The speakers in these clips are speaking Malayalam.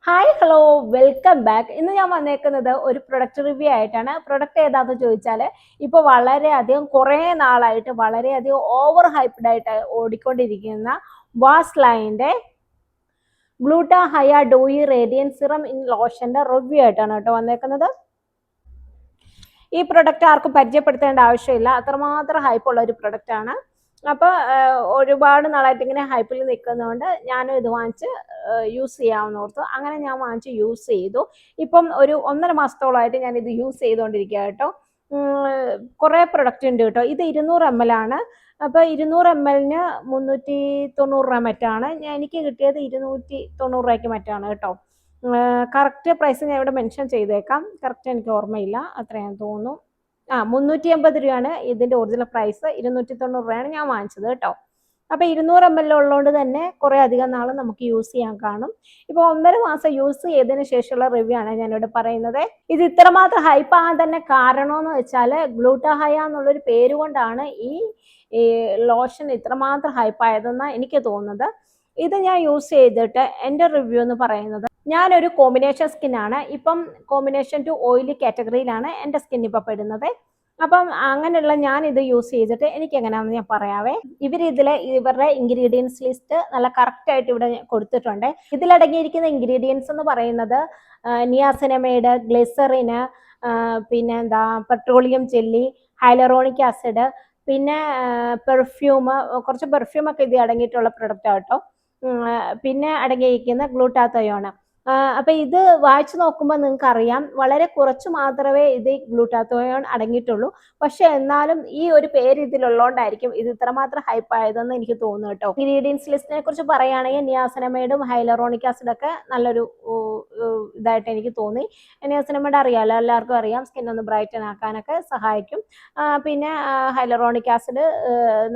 Hi hello welcome back. ഇന്ന് ഞാൻ വന്നേക്കുന്നത് ഒരു പ്രൊഡക്റ്റ് റിവ്യൂ ആയിട്ടാണ്. പ്രൊഡക്റ്റ് ഏതാണെന്ന് ചോദിച്ചാൽ ഇപ്പോൾ വളരെയധികം കുറേ നാളായിട്ട് വളരെയധികം ഓവർ ഹൈപ്ഡ് ആയിട്ട് ഓടിക്കൊണ്ടിരിക്കുന്ന വാസ് ലൈൻ്റെ gluta hya dewy radiance serum in ലോഷൻ്റെ റിവ്യൂ ആയിട്ടാണ് കേട്ടോ വന്നേക്കുന്നത്. ഈ പ്രൊഡക്റ്റ് ആർക്കും പരിചയപ്പെടുത്തേണ്ട ആവശ്യമില്ല, അത്രമാത്രം ഹൈപ്പുള്ള ഒരു പ്രൊഡക്റ്റ് ആണ്. അപ്പോൾ ഒരുപാട് നാളായിട്ട് ഇങ്ങനെ ഹൈപ്പിൽ നിൽക്കുന്നതുകൊണ്ട് ഞാനും ഇത് വാങ്ങിച്ച് യൂസ് ചെയ്യാമെന്ന് ഓർത്തു. അങ്ങനെ ഞാൻ വാങ്ങിച്ച് യൂസ് ചെയ്തു. ഇപ്പം ഒരു 1.5 മാസത്തോളമായിട്ട് ഞാൻ ഇത് യൂസ് ചെയ്തുകൊണ്ടിരിക്കുക കേട്ടോ. കുറേ പ്രൊഡക്റ്റ് ഉണ്ട് കേട്ടോ. ഇത് 200 ml ആണ്. അപ്പോൾ 200 ml-ന് 390 രൂപ മറ്റാണ്. എനിക്ക് കിട്ടിയത് 290 രൂപയ്ക്ക് മറ്റാണ് കേട്ടോ. കറക്റ്റ് പ്രൈസ് ഞാൻ ഇവിടെ മെൻഷൻ ചെയ്തേക്കാം. കറക്റ്റ് എനിക്ക് ഓർമ്മയില്ല, അത്രയാണെന്ന് തോന്നുന്നു. 380 രൂപയാണ് ഇതിൻ്റെ ഒറിജിനൽ പ്രൈസ്. 290 രൂപയാണ് ഞാൻ വാങ്ങിച്ചത് കേട്ടോ. അപ്പോൾ 200 ml ഉള്ളതുകൊണ്ട് തന്നെ കുറേ അധികം നാൾ നമുക്ക് യൂസ് ചെയ്യാൻ കാണും. ഇപ്പോൾ 1.5 മാസം യൂസ് ചെയ്തതിന് ശേഷമുള്ള റിവ്യൂ ആണ് ഞാനിവിടെ പറയുന്നത്. ഇത് ഇത്രമാത്രം ഹൈപ്പ് ആകാൻ തന്നെ കാരണമെന്ന് വെച്ചാൽ ഗ്ലൂട്ടാ ഹയ എന്നുള്ളൊരു പേര് കൊണ്ടാണ് ഈ ലോഷൻ ഇത്രമാത്രം ഹൈപ്പായതെന്നാണ് എനിക്ക് തോന്നുന്നത്. ഇത് ഞാൻ യൂസ് ചെയ്തിട്ട് എൻ്റെ റിവ്യൂ എന്ന് പറയുന്നത്, ഞാനൊരു കോമ്പിനേഷൻ സ്കിന്നാണ്. ഇപ്പം കോമ്പിനേഷൻ ടു ഓയിലി കാറ്റഗറിയിലാണ് എൻ്റെ സ്കിൻ ഇപ്പം പെടുന്നത്. അപ്പം അങ്ങനെയുള്ള ഞാൻ ഇത് യൂസ് ചെയ്തിട്ട് എനിക്ക് എങ്ങനെയാണെന്ന് ഞാൻ പറയാവേ. ഇവരുടെ ഇൻഗ്രീഡിയൻസ് ലിസ്റ്റ് നല്ല കറക്റ്റായിട്ട് ഇവിടെ കൊടുത്തിട്ടുണ്ട്. ഇതിലടങ്ങിയിരിക്കുന്ന ഇൻഗ്രീഡിയൻസ് എന്ന് പറയുന്നത് നിയാസിനമൈഡ്, ഗ്ലിസറിന്, പിന്നെ പെട്രോളിയം ജെല്ലി, ഹൈലറോണിക് ആസിഡ്, പിന്നെ പെർഫ്യൂം, കുറച്ച് പെർഫ്യൂമൊക്കെ ഇത് അടങ്ങിയിട്ടുള്ള പ്രൊഡക്റ്റ് ആട്ടോ. പിന്നെ അടങ്ങിയിരിക്കുന്ന ഗ്ലൂട്ടാത്തയോണ്. അപ്പം ഇത് വായിച്ചു നോക്കുമ്പോൾ നിങ്ങൾക്ക് അറിയാം, വളരെ കുറച്ച് മാത്രമേ ഇത് ഗ്ലൂട്ടാത്തോയോൺ അടങ്ങിയിട്ടുള്ളൂ. പക്ഷെ എന്നാലും ഈ ഒരു പേര് ഇതിലുള്ളതുകൊണ്ടായിരിക്കും ഇത് ഇത്രമാത്രം ഹൈപ്പ് ആയതെന്ന് എനിക്ക് തോന്നുന്നു കേട്ടോ. ഇൻഗ്രീഡിയൻസ് ലിസ്റ്റിനെ കുറിച്ച് പറയുകയാണെങ്കിൽ നിയാസിനമൈഡും ഹൈലറോണിക് ആസിഡൊക്കെ നല്ലൊരു ഇതായിട്ട് എനിക്ക് തോന്നി. നിയാസിനമൈഡ് അറിയാമല്ലോ, എല്ലാവർക്കും അറിയാം, സ്കിൻ ഒന്ന് ബ്രൈറ്റൻ ആക്കാനൊക്കെ സഹായിക്കും. പിന്നെ ഹൈലറോണിക് ആസിഡ്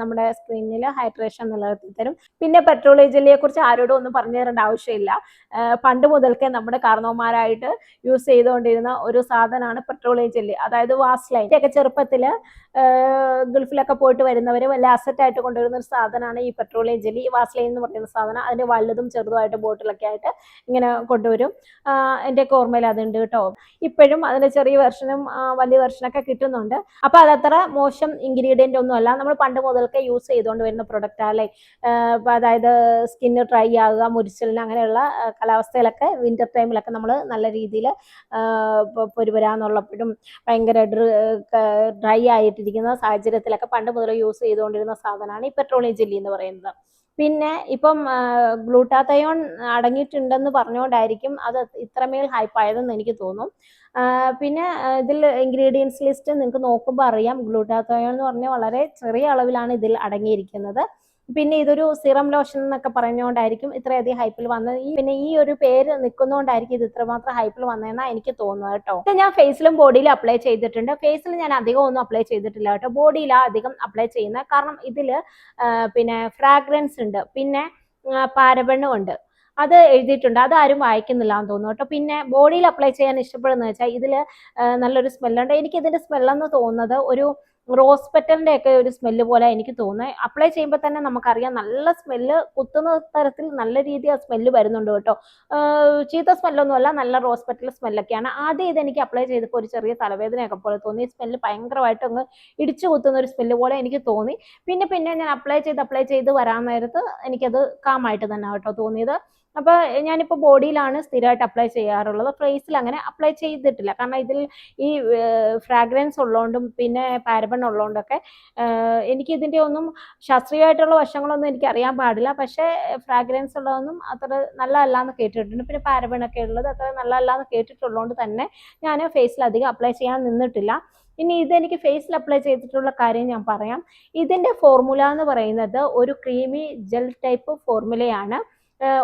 നമ്മുടെ സ്കിന്നിൽ ഹൈഡ്രേഷൻ നിലനിർത്തി തരും. പിന്നെ പെട്രോളിയം ജെല്ലിയെ കുറിച്ച് ആരോടും ഒന്നും പറഞ്ഞു തരേണ്ട ആവശ്യമില്ല. പണ്ട് മുതൽക്കേ നമ്മുടെ കാരണവന്മാരായിട്ട് യൂസ് ചെയ്തുകൊണ്ടിരുന്ന ഒരു സാധനമാണ് പെട്രോളിയം ജെല്ലി, അതായത് വാസ്ലൈൻ. ഒക്കെ ചെറുപ്പത്തിൽ ഗൾഫിലൊക്കെ പോയിട്ട് വരുന്നവർ വല്ല അസറ്റായിട്ട് കൊണ്ടുവരുന്ന ഒരു സാധനമാണ് ഈ പെട്രോളിയം ജെല്ലി. ഈ വാസ്ലൈൻ എന്ന് പറയുന്ന സാധനം അതിൻ്റെ വലുതും ചെറുതുമായിട്ട് ബോട്ടിലൊക്കെ ആയിട്ട് ഇങ്ങനെ കൊണ്ടുവരും. എൻ്റെയൊക്കെ ഓർമ്മയിൽ അതുണ്ട് കേട്ടോ. ഇപ്പോഴും അതിൻ്റെ ചെറിയ വെർഷനും വലിയ വെർഷനൊക്കെ കിട്ടുന്നുണ്ട്. അപ്പോൾ അതത്ര മോശം ഇൻഗ്രീഡിയൻ്റ് ഒന്നുമല്ല, നമ്മൾ പണ്ട് മുതൽക്കേ യൂസ് ചെയ്തുകൊണ്ട് വരുന്ന പ്രൊഡക്റ്റാണ് അല്ലേ. അതായത് സ്കിന്ന് ഡ്രൈ ആകുക, മുരിച്ചിലിന് അങ്ങനെയുള്ള കാലാവസ്ഥയിലൊക്കെ വിൻ്റർ ടൈമിലൊക്കെ നമ്മൾ നല്ല രീതിയിൽ പൊരുവരാന്നുള്ളപ്പോഴും ഭയങ്കര ഡ്രൈ ആയിട്ടിരിക്കുന്ന സാഹചര്യത്തിലൊക്കെ പണ്ട് മുതൽ യൂസ് ചെയ്തുകൊണ്ടിരുന്ന സാധനമാണ് ഈ പെട്രോളിയം ജെല്ലി എന്ന് പറയുന്നത്. പിന്നെ ഇപ്പം ഗ്ലൂട്ടാത്തയോൺ അടങ്ങിയിട്ടുണ്ടെന്ന് പറഞ്ഞുകൊണ്ടായിരിക്കും അത് ഇത്രമേൽ ഹൈപ്പായതെന്ന് എനിക്ക് തോന്നും. പിന്നെ ഇതിൽ ഇൻഗ്രീഡിയൻസ് ലിസ്റ്റ് നിങ്ങൾക്ക് നോക്കുമ്പോൾ അറിയാം, ഗ്ലൂട്ടാത്തയോൺ എന്ന് പറഞ്ഞാൽ വളരെ ചെറിയ അളവിലാണ് ഇതിൽ അടങ്ങിയിരിക്കുന്നത്. പിന്നെ ഇതൊരു സിറം ലോഷൻ എന്നൊക്കെ പറഞ്ഞുകൊണ്ടായിരിക്കും ഇത്രയധികം ഹൈപ്പിൽ വന്നത്. പിന്നെ ഈ ഒരു പേര് നിൽക്കുന്നതുകൊണ്ടായിരിക്കും ഇത് ഇത്രമാത്രം ഹൈപ്പിൽ വന്നതെന്നാണ് എനിക്ക് തോന്നുന്നത് കേട്ടോ. ഇത് ഞാൻ ഫേസിലും ബോഡിയിലും അപ്ലൈ ചെയ്തിട്ടുണ്ട്. ഫേസിൽ ഞാൻ അധികം ഒന്നും അപ്ലൈ ചെയ്തിട്ടില്ല കേട്ടോ, ബോഡിയിലാണ് അധികം അപ്ലൈ ചെയ്യുന്നത്. കാരണം ഇതിൽ പിന്നെ ഫ്രാഗ്രൻസ് ഉണ്ട്, പിന്നെ പാരബണ്ണും ഉണ്ട്, അത് എഴുതിയിട്ടുണ്ട്. അത് ആരും വായിക്കുന്നില്ല എന്ന് തോന്നുന്നു കേട്ടോ. പിന്നെ ബോഡിയിൽ അപ്ലൈ ചെയ്യാൻ ഇഷ്ടപ്പെടുന്നത് വെച്ചാൽ ഇതിൽ നല്ലൊരു സ്മെല്ലുണ്ട്. എനിക്ക് ഇതിൻ്റെ സ്മെല്ലെന്ന് തോന്നുന്നത് ഒരു റോസ് പെറ്റലിൻ്റെ ഒക്കെ ഒരു സ്മെല്ല് പോലെ എനിക്ക് തോന്നുന്നത്. അപ്ലൈ ചെയ്യുമ്പോൾ തന്നെ നമുക്കറിയാം, നല്ല സ്മെല്ല്, കുത്തുന്ന തരത്തിൽ നല്ല രീതിയിൽ ആ സ്മെല്ല് വരുന്നുണ്ട് കേട്ടോ. ചീത്ത സ്മെല്ലൊന്നുമല്ല, നല്ല റോസ് പെറ്റൽ സ്മെല്ലൊക്കെയാണ്. ആദ്യം ഇതെനിക്ക് അപ്ലൈ ചെയ്തപ്പോൾ ഒരു ചെറിയ തലവേദനയൊക്കെ പോലെ തോന്നി. സ്മെല്ല് ഭയങ്കരമായിട്ട് അങ്ങ് ഇടിച്ചു കുത്തുന്ന ഒരു സ്മെല്ല് പോലെ എനിക്ക് തോന്നി. പിന്നെ ഞാൻ അപ്ലൈ ചെയ്ത് വരാൻ നേരത്ത് എനിക്കത് കാമായിട്ട് തന്നെ കേട്ടോ തോന്നിയത്. അപ്പോൾ ഞാനിപ്പോൾ ബോഡിയിലാണ് സ്ഥിരമായിട്ട് അപ്ലൈ ചെയ്യാറുള്ളത്. ഫേസിൽ അങ്ങനെ അപ്ലൈ ചെയ്തിട്ടില്ല, കാരണം ഇതിൽ ഈ ഫ്രാഗ്രൻസ് ഉള്ളതുകൊണ്ടും പിന്നെ പാരബൺ ഉള്ളതുകൊണ്ടൊക്കെ എനിക്ക് ഇതിൻ്റെ ഒന്നും ശാസ്ത്രീയമായിട്ടുള്ള വശങ്ങളൊന്നും എനിക്ക് അറിയാൻ പാടില്ല. പക്ഷേ ഫ്രാഗ്രൻസ് ഉള്ളതൊന്നും അത്ര നല്ലതല്ല എന്ന് കേട്ടിട്ടുണ്ട്. പിന്നെ പാരബണൊക്കെ ഉള്ളത് അത്ര നല്ലതല്ല എന്ന് കേട്ടിട്ടുള്ളതുകൊണ്ട് തന്നെ ഞാൻ ഫേസിൽ അധികം അപ്ലൈ ചെയ്യാൻ നിന്നിട്ടില്ല. ഇനി ഇതെനിക്ക് ഫേസിൽ അപ്ലൈ ചെയ്തിട്ടുള്ള കാര്യം ഞാൻ പറയാം. ഇതിൻ്റെ ഫോർമുല എന്ന് പറയുന്നത് ഒരു ക്രീമി ജെൽ ടൈപ്പ് ഫോർമുലയാണ്.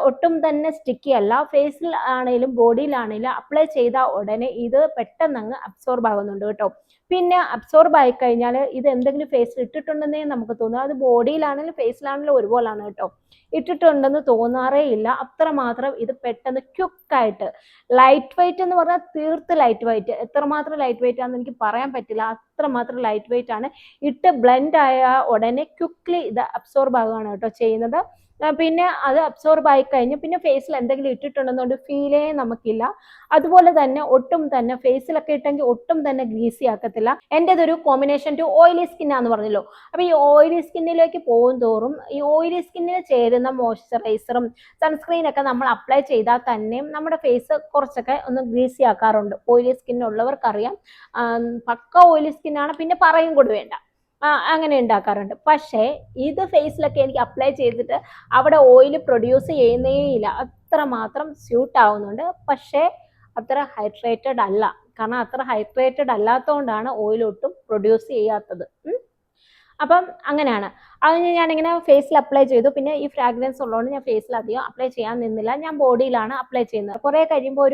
ഒട്ടും തന്നെ സ്റ്റിക്കി അല്ല. ഫേസിൽ ആണെങ്കിലും ബോഡിയിലാണെങ്കിലും അപ്ലൈ ചെയ്ത ഉടനെ ഇത് പെട്ടെന്ന് അങ്ങ് അബ്സോർബ് ആകുന്നുണ്ട് കേട്ടോ. പിന്നെ അബ്സോർബ് ആയി കഴിഞ്ഞാൽ ഇത് എന്തെങ്കിലും ഫേസിൽ ഇട്ടിട്ടുണ്ടെന്നേ നമുക്ക് തോന്നുക. അത് ബോഡിയിലാണെങ്കിലും ഫേസിലാണെങ്കിലും ഒരുപോലാണ് കേട്ടോ. ഇട്ടിട്ടുണ്ടെന്ന് തോന്നാറേ ഇല്ല, അത്രമാത്രം ഇത് പെട്ടെന്ന് ക്വിക്കായിട്ട്. ലൈറ്റ് വെയിറ്റ് എന്ന് പറഞ്ഞാൽ തീർത്ത് ലൈറ്റ് വെയിറ്റ്. എത്രമാത്രം ലൈറ്റ് വെയിറ്റ് ആണെന്ന് എനിക്ക് പറയാൻ പറ്റില്ല, അത്രമാത്രം ലൈറ്റ് വെയിറ്റ് ആണ്. ഇട്ട് ബ്ലെൻഡ് ആയ ഉടനെ ക്വിക്ക്ലി ഇത് അബ്സോർബ് ആകുകയാണ് കേട്ടോ ചെയ്യുന്നത്. പിന്നെ അത് അബ്സോർബ് ആയി കഴിഞ്ഞ് പിന്നെ ഫേസിൽ എന്തെങ്കിലും ഇട്ടിട്ടുണ്ടെന്നുകൊണ്ട് ഫീലേ നമുക്കില്ല. അതുപോലെ തന്നെ ഒട്ടും തന്നെ ഫേസിലൊക്കെ ഇട്ടെങ്കിൽ ഒട്ടും തന്നെ ഗ്രീസി ആക്കത്തില്ല. എൻ്റെതൊരു കോമ്പിനേഷൻ ടു ഓയിലി സ്കിന്നാന്ന് പറഞ്ഞല്ലോ. അപ്പൊ ഈ ഓയിലി സ്കിന്നിലേക്ക് പോകും തോറും ഈ ഓയിലി സ്കിന്നിന് ചേരുന്ന മോയ്സ്ചറൈസറും സൺസ്ക്രീനൊക്കെ നമ്മൾ അപ്ലൈ ചെയ്താൽ തന്നെയും നമ്മുടെ ഫേസ് കുറച്ചൊക്കെ ഒന്ന് ഗ്രീസി ആക്കാറുണ്ട്. ഓയിലി സ്കിന്നുള്ളവർക്കറിയാം. പക്ക ഓയിലി സ്കിന്നാണ് പിന്നെ പറയും കൂടി വേണ്ട. അങ്ങനെ ഉണ്ടാക്കാറുണ്ട്. പക്ഷേ ഇത് ഫേസിലൊക്കെ എനിക്ക് അപ്ലൈ ചെയ്തിട്ട് അവിടെ ഓയിൽ പ്രൊഡ്യൂസ് ചെയ്യുന്നേ ഇല്ല. അത്രമാത്രം സ്യൂട്ട് ആവുന്നുണ്ട്. പക്ഷേ അത്ര ഹൈഡ്രേറ്റഡ് അല്ല. കാരണം അത്ര ഹൈഡ്രേറ്റഡ് അല്ലാത്തതുകൊണ്ടാണ് ഓയിൽ ഒട്ടും പ്രൊഡ്യൂസ് ചെയ്യാത്തത്. അപ്പം അങ്ങനെയാണ്. അത് ഞാനിങ്ങനെ ഫേസിൽ അപ്ലൈ ചെയ്തു. പിന്നെ ഈ ഫ്രാഗ്രൻസ് ഉള്ളതുകൊണ്ട് ഞാൻ ഫേസിൽ അധികം അപ്ലൈ ചെയ്യാൻ നിന്നില്ല. ഞാൻ ബോഡിയിലാണ് അപ്ലൈ ചെയ്യുന്നത്. കുറേ കഴിയുമ്പോൾ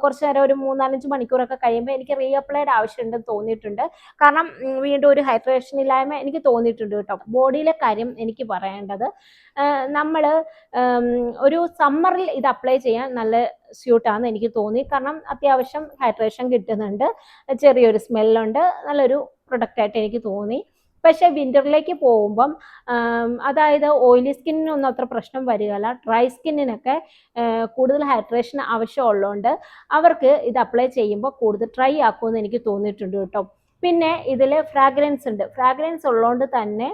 കുറച്ച് നേരം ഒരു 3-4 മണിക്കൂറൊക്കെ കഴിയുമ്പോൾ എനിക്ക് റീ അപ്ലൈഡ് ആവശ്യമുണ്ടെന്ന് തോന്നിയിട്ടുണ്ട്. കാരണം വീണ്ടും ഒരു ഹൈഡ്രേഷൻ ഇല്ലായ്മ എനിക്ക് തോന്നിയിട്ടുണ്ട് കേട്ടോ. ബോഡിയിലെ കാര്യം എനിക്ക് പറയേണ്ടത്, നമ്മൾ ഒരു സമ്മറിൽ ഇത് അപ്ലൈ ചെയ്യാൻ നല്ല സ്യൂട്ടാണെന്ന് എനിക്ക് തോന്നി. കാരണം അത്യാവശ്യം ഹൈഡ്രേഷൻ കിട്ടുന്നുണ്ട്, ചെറിയൊരു സ്മെല്ലുണ്ട്, നല്ലൊരു പ്രൊഡക്റ്റായിട്ട് എനിക്ക് തോന്നി. പക്ഷേ വിൻ്ററിലേക്ക് പോകുമ്പം അതായത് ഓയിലി സ്കിന്നിനൊന്നും അത്ര പ്രശ്നം വരികയില്ല. ഡ്രൈ സ്കിന്നിനൊക്കെ കൂടുതൽ ഹൈഡ്രേഷൻ ആവശ്യമുള്ളതുകൊണ്ട് അവർക്ക് ഇത് അപ്ലൈ ചെയ്യുമ്പോൾ കൂടുതൽ ഡ്രൈ ആക്കുമെന്ന് എനിക്ക് തോന്നിയിട്ടുണ്ട് കേട്ടോ. പിന്നെ ഇതിൽ ഫ്രാഗ്രൻസ് ഉണ്ട്. ഫ്രാഗ്രൻസ് ഉള്ളതുകൊണ്ട് തന്നെ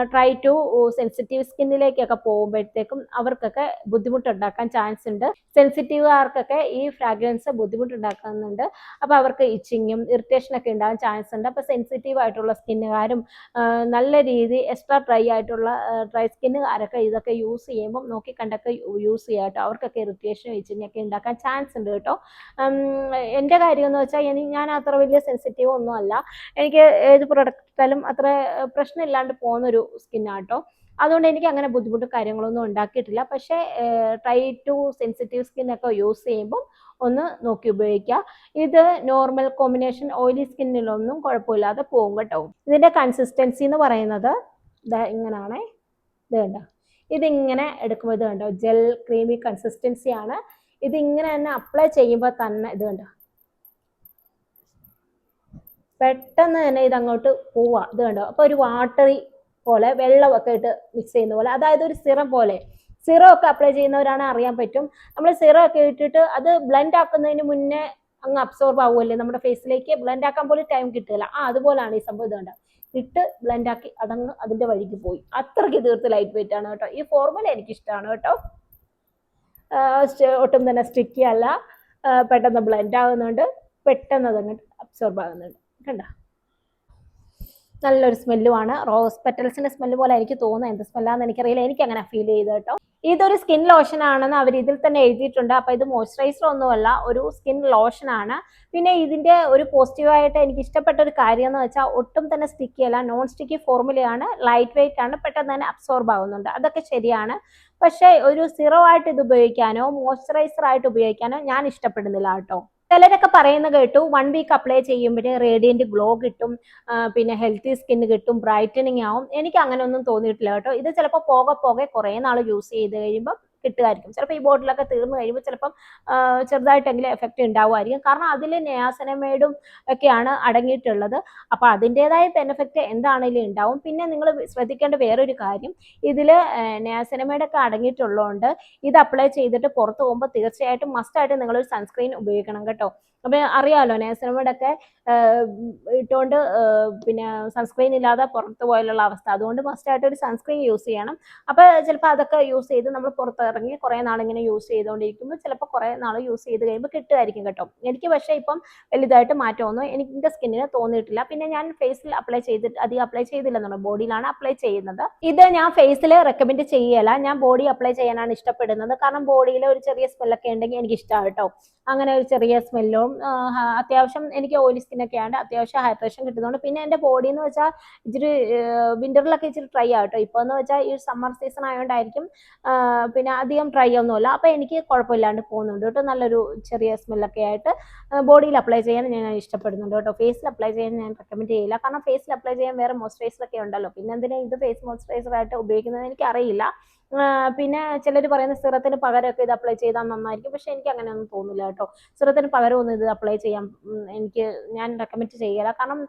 ട്രൈ ടു സെൻസിറ്റീവ് സ്കിന്നിലേക്കൊക്കെ പോകുമ്പോഴത്തേക്കും അവർക്കൊക്കെ ബുദ്ധിമുട്ടുണ്ടാക്കാൻ ചാൻസ് ഉണ്ട്. സെൻസിറ്റീവുകാർക്കൊക്കെ ഈ ഫ്രാഗ്രൻസ് ബുദ്ധിമുട്ടുണ്ടാക്കുന്നുണ്ട്. അപ്പോൾ അവർക്ക് ഇച്ചിങ്ങും ഇറിറ്റേഷനൊക്കെ ഉണ്ടാകാൻ ചാൻസ് ഉണ്ട്. അപ്പോൾ സെൻസിറ്റീവ് ആയിട്ടുള്ള സ്കിന്നുകാരും നല്ല രീതി എക്സ്ട്രാ ഡ്രൈ ആയിട്ടുള്ള ഡ്രൈ സ്കിന്നുകാരൊക്കെ ഇതൊക്കെ യൂസ് ചെയ്യുമ്പോൾ നോക്കിക്കണ്ടൊക്കെ യൂസ് ചെയ്യുക കേട്ടോ. അവർക്കൊക്കെ ഇറിറ്റേഷനും ഇച്ചിങ്ങൊക്കെ ഉണ്ടാക്കാൻ ചാൻസ് ഉണ്ട് കേട്ടോ. എൻ്റെ കാര്യം എന്ന് വെച്ചാൽ ഞാൻ അത്ര വലിയ സെൻസിറ്റീവ് ഒന്നും അല്ല. എനിക്ക് ഏത് പ്രൊഡക്റ്റ് ഇട്ടാലും അത്ര പ്രശ്നമില്ലാണ്ട് പോകുന്നൊരു സ്കിന്നാട്ടോ. അതുകൊണ്ട് എനിക്ക് അങ്ങനെ ബുദ്ധിമുട്ടും കാര്യങ്ങളൊന്നും ഉണ്ടാക്കിയിട്ടില്ല. പക്ഷേ ട്രൈ ടു സെൻസിറ്റീവ് സ്കിന്നൊക്കെ യൂസ് ചെയ്യുമ്പോൾ ഒന്ന് നോക്കി ഉപയോഗിക്കുക. ഇത് നോർമൽ കോമ്പിനേഷൻ ഓയിലി സ്കിന്നിലൊന്നും കുഴപ്പമില്ലാതെ പോകും കേട്ടോ. ഇതിൻ്റെ കൺസിസ്റ്റൻസി എന്ന് പറയുന്നത് ഇങ്ങനെയാണേ. ഇത് കണ്ടോ, ഇതിങ്ങനെ എടുക്കുമ്പോൾ ഇത് കണ്ടോ, ജെൽ ക്രീമി കൺസിസ്റ്റൻസിയാണ്. ഇതിങ്ങനെ തന്നെ അപ്ലൈ ചെയ്യുമ്പോൾ തന്നെ ഇത് കണ്ടോ, പെട്ടെന്ന് തന്നെ ഇതങ്ങോട്ട് പോവുക. ഇത് കണ്ടോ, അപ്പോൾ ഒരു വാട്ടറി പോലെ വെള്ളമൊക്കെ ഇട്ട് മിക്സ് ചെയ്യുന്ന പോലെ, അതായത് ഒരു സിറം പോലെ. സിറം ഒക്കെ അപ്ലൈ ചെയ്യുന്നവരാണ് അറിയാൻ പറ്റും. നമ്മൾ സിറം ഒക്കെ ഇട്ടിട്ട് അത് ബ്ലെൻഡ് ആക്കുന്നതിന് മുന്നേ അങ്ങ് അബ്സോർബ് ആവുമല്ലേ നമ്മുടെ ഫേസിലേക്ക്. ബ്ലെൻഡ് ആക്കാൻ പോലും ടൈം കിട്ടില്ല. അതുപോലാണ് ഈ സംഭവം. ഇത് കണ്ടോ, ഇട്ട് ബ്ലെൻഡ് ആക്കി അതങ്ങ് അതിൻ്റെ വഴിക്ക് പോയി. അത്രയ്ക്ക് തീർത്ത് ലൈറ്റ് വെയിറ്റ് ആണ് കേട്ടോ. ഈ ഫോർമുല എനിക്കിഷ്ടമാണ് കേട്ടോ. ഒട്ടും തന്നെ സ്റ്റിക്കി അല്ല, പെട്ടെന്ന് ബ്ലെൻഡ് ആകുന്നുണ്ട്, പെട്ടെന്ന് അതങ്ങോട്ട് അബ്സോർബ് ആകുന്നുണ്ട്. കണ്ട, നല്ലൊരു സ്മെല്ലുമാണ്. റോസ് പെറ്റൽസിന്റെ സ്മെല്ല് പോലെ എനിക്ക് തോന്നുന്നത്. എന്ത് സ്മെല്ലാന്ന് എനിക്കറിയില്ല, എനിക്ക് അങ്ങനെ ഫീൽ ചെയ്ത് കേട്ടോ. ഇതൊരു സ്കിൻ ലോഷൻ ആണെന്ന് അവർ ഇതിൽ തന്നെ എഴുതിയിട്ടുണ്ട്. അപ്പൊ ഇത് മോയ്സ്ചറൈസർ ഒന്നുമല്ല, ഒരു സ്കിൻ ലോഷൻ ആണ്. പിന്നെ ഇതിന്റെ ഒരു പോസിറ്റീവായിട്ട് എനിക്ക് ഇഷ്ടപ്പെട്ട ഒരു കാര്യം എന്ന് വെച്ചാൽ ഒട്ടും തന്നെ സ്റ്റിക്കി അല്ല, നോൺ സ്റ്റിക്കി ഫോർമുലയാണ്, ലൈറ്റ് വെയിറ്റ് ആണ്, പെട്ടെന്ന് തന്നെ അബ്സോർബ് ആവുന്നുണ്ട്. അതൊക്കെ ശരിയാണ്. പക്ഷേ ഒരു സിറോ ആയിട്ട് ഇത് ഉപയോഗിക്കാനോ മോയ്സ്ചറൈസർ ആയിട്ട് ഉപയോഗിക്കാനോ ഞാൻ ഇഷ്ടപ്പെടുന്നില്ല കേട്ടോ. ചിലരൊക്കെ പറയുന്ന കേട്ടു 1 വീക്ക് അപ്ലൈ ചെയ്യുമ്പോഴേ റേഡിയന്റ് ഗ്ലോ കിട്ടും, പിന്നെ ഹെൽത്തി സ്കിൻ കിട്ടും, ബ്രൈറ്റനിങ് ആവും. എനിക്ക് അങ്ങനെ ഒന്നും തോന്നിയിട്ടില്ല കേട്ടോ. ഇത് ചിലപ്പോൾ പോകെ പോകെ കുറേ നാൾ യൂസ് ചെയ്ത് കഴിയുമ്പോൾ കിട്ടുമായിരിക്കും. ചിലപ്പോൾ ഈ ബോട്ടിലൊക്കെ തീർന്നു കഴിയുമ്പോൾ ചിലപ്പം ചെറുതായിട്ടെങ്കിലും എഫക്റ്റ് ഉണ്ടാവുമായിരിക്കും. കാരണം അതിൽ നിയാസിനമൈഡും ഒക്കെയാണ് അടങ്ങിയിട്ടുള്ളത്. അപ്പോൾ അതിൻ്റെതായ ബെനിഫിറ്റ് എന്താണെങ്കിലും ഉണ്ടാവും. പിന്നെ നിങ്ങൾ ശ്രദ്ധിക്കേണ്ട വേറൊരു കാര്യം, ഇതിൽ നിയാസിനമൈഡൊക്കെ അടങ്ങിയിട്ടുള്ളതുകൊണ്ട് ഇത് അപ്ലൈ ചെയ്തിട്ട് പുറത്ത് പോകുമ്പോൾ തീർച്ചയായിട്ടും മസ്റ്റായിട്ട് നിങ്ങളൊരു സൺസ്ക്രീൻ ഉപയോഗിക്കണം കേട്ടോ. അപ്പം അറിയാമല്ലോ, നിയാസിനമൈഡൊക്കെ ഇട്ടുകൊണ്ട് പിന്നെ സൺസ്ക്രീൻ ഇല്ലാതെ പുറത്ത് പോയാലുള്ള അവസ്ഥ. അതുകൊണ്ട് മസ്റ്റായിട്ട് ഒരു സൺസ്ക്രീൻ യൂസ് ചെയ്യണം. അപ്പോൾ ചിലപ്പോൾ അതൊക്കെ യൂസ് ചെയ്ത് നമ്മൾ പുറത്തിറങ്ങി കുറേ നാളിങ്ങനെ യൂസ് ചെയ്തുകൊണ്ടിരിക്കുമ്പോൾ ചിലപ്പോൾ കുറേ നാൾ യൂസ് ചെയ്ത് കഴിയുമ്പോൾ കിട്ടുമായിരിക്കും കേട്ടോ. എനിക്ക് പക്ഷേ ഇപ്പം വലുതായിട്ട് മാറ്റമൊന്നും എൻ്റെ സ്കിന്നിന് തോന്നിയിട്ടില്ല. പിന്നെ ഞാൻ ഫേസിൽ അപ്ലൈ ചെയ്തിട്ട് അധികം അപ്ലൈ ചെയ്തില്ലെന്നുള്ളൂ, ബോഡിയിലാണ് അപ്ലൈ ചെയ്യുന്നത്. ഇത് ഞാൻ ഫേസിൽ റെക്കമെൻഡ് ചെയ്യല, ഞാൻ ബോഡി അപ്ലൈ ചെയ്യാനാണ് ഇഷ്ടപ്പെടുന്നത്. കാരണം ബോഡിയിൽ ഒരു ചെറിയ സ്മെല്ലൊക്കെ ഉണ്ടെങ്കിൽ എനിക്ക് ഇഷ്ടമാണ് കേട്ടോ. അങ്ങനെ ഒരു ചെറിയ സ്മെല്ലും അത്യാവശ്യം എനിക്ക് ഓയിലി സ്കിന്നൊക്കെയാണ്, അത്യാവശ്യം ഹൈഡ്രേഷൻ കിട്ടുന്നുണ്ട്. പിന്നെ എൻ്റെ ബോഡി എന്ന് വെച്ചാൽ ഇച്ചിരി വിൻ്ററിലൊക്കെ ഇച്ചിരി ഡ്രൈ ആട്ടോ. ഇപ്പോൾ എന്ന് വെച്ചാൽ ഈ സമ്മർ സീസൺ ആയതുകൊണ്ടായിരിക്കും പിന്നെ അധികം ഡ്രൈ ഒന്നുമില്ല. അപ്പോൾ എനിക്ക് കുഴപ്പമില്ലാണ്ട് പോകുന്നുണ്ട് കേട്ടോ. നല്ലൊരു ചെറിയ സ്മെല്ലൊക്കെ ആയിട്ട് ബോഡിയിൽ അപ്ലൈ ചെയ്യാൻ ഞാൻ ഇഷ്ടപ്പെടുന്നുണ്ട് കേട്ടോ. ഫേസിൽ അപ്ലൈ ചെയ്യാൻ ഞാൻ റെക്കമെൻഡ് ചെയ്യില്ല. കാരണം ഫേസിൽ അപ്ലൈ ചെയ്യാൻ വേറെ മോയ്സ്ചറൈസർ ഒക്കെ ഉണ്ടല്ലോ. പിന്നെ എന്തിനാ ഇത് ഫേസ് മോയ്സ്ചറൈസർ ആയിട്ട് ഉപയോഗിക്കുന്നത് എനിക്ക് അറിയില്ല. പിന്നെ ചിലർ പറയുന്ന സിറത്തിന് പകരമൊക്കെ ഇത് അപ്ലൈ ചെയ്താൽ നന്നായിരിക്കും. പക്ഷെ എനിക്ക് അങ്ങനെയൊന്നും തോന്നില്ല കേട്ടോ. സിറത്തിന് പകരമൊന്നും ഇത് അപ്ലൈ ചെയ്യാൻ ഞാൻ റെക്കമെൻഡ് ചെയ്യില്ല. കാരണം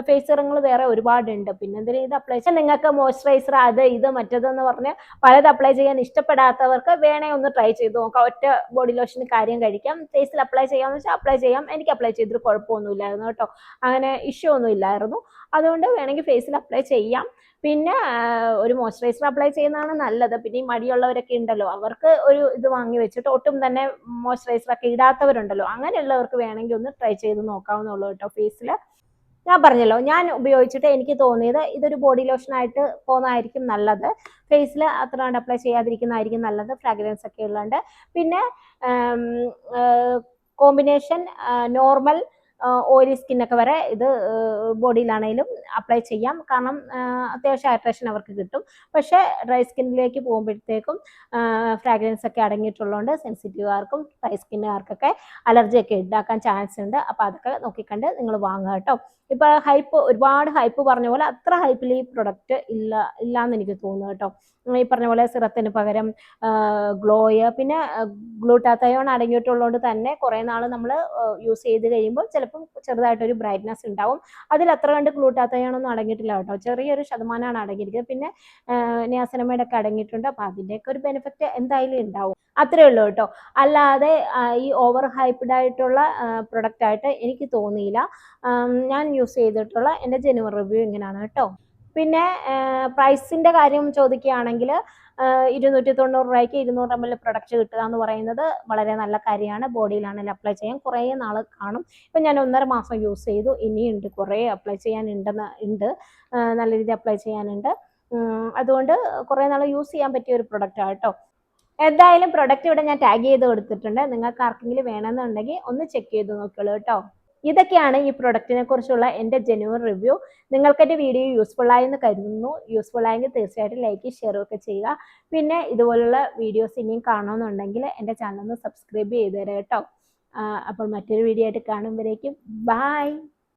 ഫേസ് സിറങ്ങൾ വേറെ ഒരുപാടുണ്ട്. പിന്നെ എന്തിനാ ഇത് അപ്ലൈ ചെയ്യാൻ? നിങ്ങൾക്ക് മോയ്സ്ചറൈസർ അത് ഇത് മറ്റേതെന്ന് പറഞ്ഞ് പലത് അപ്ലൈ ചെയ്യാൻ ഇഷ്ടപ്പെടാത്തവർക്ക് വേണേ ഒന്ന് ട്രൈ ചെയ്ത് നോക്കാം. ഒറ്റ ബോഡി ലോഷന് കാര്യം കഴിക്കാം. ഫേസിൽ അപ്ലൈ ചെയ്യാമെന്ന് വെച്ചാൽ അപ്ലൈ ചെയ്യാം. എനിക്ക് അപ്ലൈ ചെയ്തിട്ട് കുഴപ്പമൊന്നുമില്ലായിരുന്നു കേട്ടോ. അങ്ങനെ ഇഷ്യൂ ഒന്നും ഇല്ലായിരുന്നു. അതുകൊണ്ട് വേണമെങ്കിൽ ഫേസിൽ അപ്ലൈ ചെയ്യാം. പിന്നെ ഒരു മോയ്സ്ചറൈസർ അപ്ലൈ ചെയ്യുന്നതാണ് നല്ലത്. പിന്നെ ഈ മടിയുള്ളവരൊക്കെ ഉണ്ടല്ലോ, അവർക്ക് ഒരു ഇത് വാങ്ങി വെച്ചിട്ട് ഒട്ടും തന്നെ മോയ്സ്ചറൈസർ ഒക്കെ ഇടാത്തവരുണ്ടല്ലോ, അങ്ങനെയുള്ളവർക്ക് വേണമെങ്കിൽ ഒന്ന് ട്രൈ ചെയ്ത് നോക്കാവുന്നുള്ളൂ കേട്ടോ. ഫേസിൽ ഞാൻ പറഞ്ഞല്ലോ, ഞാൻ ഉപയോഗിച്ചിട്ട് എനിക്ക് തോന്നിയത് ഇതൊരു ബോഡി ലോഷൻ ആയിട്ട് പോകുന്നതായിരിക്കും നല്ലത്. ഫേസിൽ അത്ര കണ്ട് അപ്ലൈ ചെയ്യാതിരിക്കുന്നതായിരിക്കും നല്ലത്, ഫ്രാഗ്രൻസ് ഒക്കെ ഉള്ളതുകൊണ്ട്. പിന്നെ കോമ്പിനേഷൻ നോർമൽ ഓയിലി സ്കിന്നൊക്കെ വരെ ഇത് ബോഡിയിലാണെങ്കിലും അപ്ലൈ ചെയ്യാം. കാരണം അത്യാവശ്യം ഹൈഡ്രേഷൻ അവർക്ക് കിട്ടും. പക്ഷേ ഡ്രൈ സ്കിന്നിലേക്ക് പോകുമ്പോഴത്തേക്കും ഫ്രാഗ്രൻസ് ഒക്കെ അടങ്ങിയിട്ടുള്ളതുകൊണ്ട് സെൻസിറ്റീവുകാർക്കും ഡ്രൈ സ്കിന്നുകാർക്കൊക്കെ അലർജിയൊക്കെ ഉണ്ടാക്കാൻ ചാൻസ് ഉണ്ട്. അപ്പോൾ അതൊക്കെ നോക്കിക്കണ്ട് നിങ്ങൾ വാങ്ങുക കേട്ടോ. ഇപ്പോൾ ഒരുപാട് ഹൈപ്പ് പറഞ്ഞ പോലെ അത്ര ഹൈപ്പിൽ ഈ പ്രൊഡക്റ്റ് ഇല്ലാന്ന് എനിക്ക് തോന്നുന്നു കേട്ടോ. ഈ പറഞ്ഞ പോലെ സിറത്തിന് പകരം ഗ്ലോയ്, പിന്നെ ഗ്ലൂട്ടാത്തയോൺ അടങ്ങിയിട്ടുള്ളതുകൊണ്ട് തന്നെ കുറേ നാൾ നമ്മൾ യൂസ് ചെയ്ത് കഴിയുമ്പോൾ ചിലപ്പം ചെറുതായിട്ടൊരു ബ്രൈറ്റ്നസ് ഉണ്ടാവും. അതിൽ അത്ര കണ്ട് ഗ്ലൂട്ടാത്തയോൺ ഒന്നും അടങ്ങിയിട്ടില്ല കേട്ടോ. ചെറിയൊരു ശതമാനമാണ് അടങ്ങിയിരിക്കുന്നത്. പിന്നെ നിയാസിനമൈഡ് ഒക്കെ അടങ്ങിയിട്ടുണ്ട്. അപ്പോൾ അതിൻ്റെയൊക്കെ ഒരു ബെനിഫിറ്റ് എന്തായാലും ഉണ്ടാവും. അത്രേ ഉള്ളൂ കേട്ടോ. അല്ലാതെ ഈ ഓവർ ഹൈപ്ഡ് ആയിട്ടുള്ള പ്രൊഡക്റ്റ് ആയിട്ട് എനിക്ക് തോന്നിയില്ല. ഞാൻ യൂസ് ചെയ്തിട്ടുള്ള എൻ്റെ ജെനുവൻ റിവ്യൂ ഇങ്ങനെയാണ് കേട്ടോ. പിന്നെ പ്രൈസിൻ്റെ കാര്യം ചോദിക്കുകയാണെങ്കിൽ 290 രൂപയ്ക്ക് 200 ml പ്രൊഡക്റ്റ് കിട്ടുക എന്ന് പറയുന്നത് വളരെ നല്ല കാര്യമാണ്. ബോഡിയിലാണെങ്കിൽ അപ്ലൈ ചെയ്യാൻ കുറേ നാൾ കാണും. ഇപ്പം ഞാൻ 1.5 മാസം യൂസ് ചെയ്തു. ഇനിയുണ്ട് കുറേ അപ്ലൈ ചെയ്യാനുണ്ട്. നല്ല രീതിയിൽ അപ്ലൈ ചെയ്യാനുണ്ട്. അതുകൊണ്ട് കുറേ നാൾ യൂസ് ചെയ്യാൻ പറ്റിയ ഒരു പ്രൊഡക്റ്റാണ് കേട്ടോ. എന്തായാലും പ്രൊഡക്റ്റ് ഇവിടെ ഞാൻ ടാഗ് ചെയ്ത് കൊടുത്തിട്ടുണ്ട്. നിങ്ങൾക്ക് ആർക്കെങ്കിലും വേണമെന്നുണ്ടെങ്കിൽ ഒന്ന് ചെക്ക് ചെയ്ത് നോക്കിയോളൂ കേട്ടോ. ഇതൊക്കെയാണ് ഈ പ്രൊഡക്റ്റിനെ കുറിച്ചുള്ള എൻ്റെ ജെന്യുവൻ റിവ്യൂ. നിങ്ങൾക്ക് എൻ്റെ വീഡിയോ യൂസ്ഫുൾ ആയെന്ന് കരുതുന്നു. യൂസ്ഫുൾ ആയെങ്കിൽ തീർച്ചയായിട്ടും ലൈക്ക് ഷെയർ ഒക്കെ ചെയ്യുക. പിന്നെ ഇതുപോലുള്ള വീഡിയോസ് ഇനിയും കാണണമെന്നുണ്ടെങ്കിൽ എൻ്റെ ചാനൽ ഒന്ന് സബ്സ്ക്രൈബ് ചെയ്ത് തരാം കേട്ടോ. അപ്പോൾ മറ്റൊരു വീഡിയോ ആയിട്ട് കാണുമ്പോഴേക്കും ബൈ.